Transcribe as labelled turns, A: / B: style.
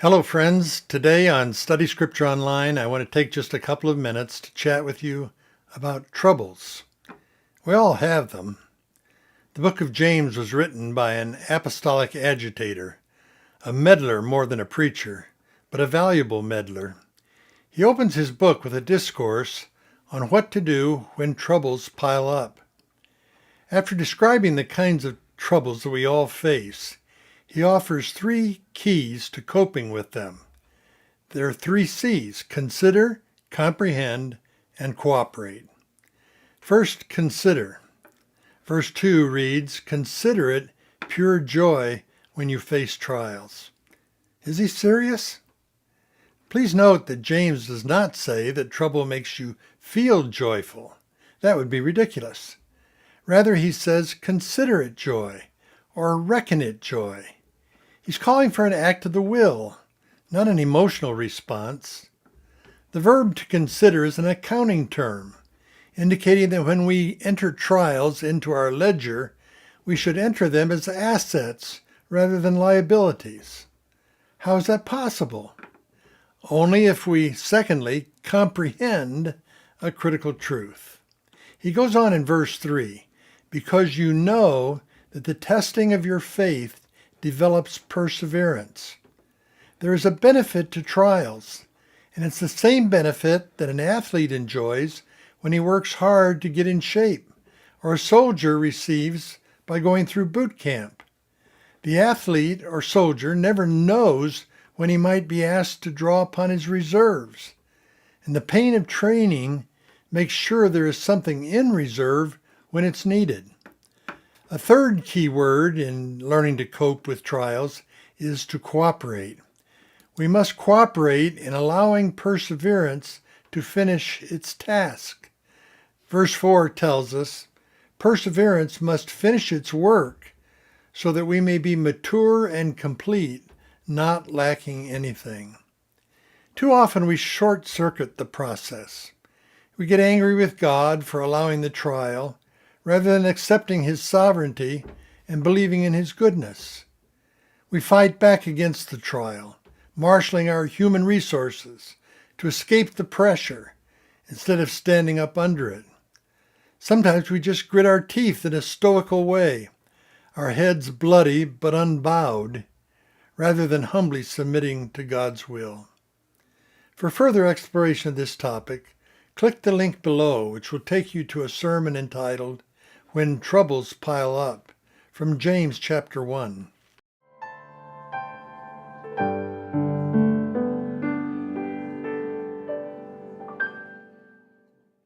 A: Hello, friends. Today on Study Scripture Online, I want to take just a couple of minutes to chat with you about troubles. We all have them. The book of James was written by an apostolic agitator, a meddler more than a preacher, but a valuable meddler. He opens his book with a discourse on what to do when troubles pile up. After describing the kinds of troubles that we all face, he offers 3 keys to coping with them. There are 3 C's: consider, comprehend, and cooperate. First, consider. Verse 2 reads, "Consider it pure joy when you face trials." Is he serious? Please note that James does not say that trouble makes you feel joyful. That would be ridiculous. Rather, he says, consider it joy, or reckon it joy. He's calling for an act of the will, not an emotional response. The verb to consider is an accounting term, indicating that when we enter trials into our ledger, we should enter them as assets rather than liabilities. How is that possible? Only if we, secondly, comprehend a critical truth. He goes on in verse 3, "Because you know that the testing of your faith develops perseverance." There is a benefit to trials, and it's the same benefit that an athlete enjoys when he works hard to get in shape, or a soldier receives by going through boot camp. The athlete or soldier never knows when he might be asked to draw upon his reserves, and the pain of training makes sure there is something in reserve when it's needed. A third key word in learning to cope with trials is to cooperate. We must cooperate in allowing perseverance to finish its task. Verse 4 tells us, perseverance must finish its work so that we may be mature and complete, not lacking anything. Too often we short-circuit the process. We get angry with God for allowing the trial, rather than accepting his sovereignty and believing in his goodness. We fight back against the trial, marshaling our human resources to escape the pressure instead of standing up under it. Sometimes we just grit our teeth in a stoical way, our heads bloody but unbowed, rather than humbly submitting to God's will. For further exploration of this topic, click the link below, which will take you to a sermon entitled "When Troubles Pile Up," from James chapter 1.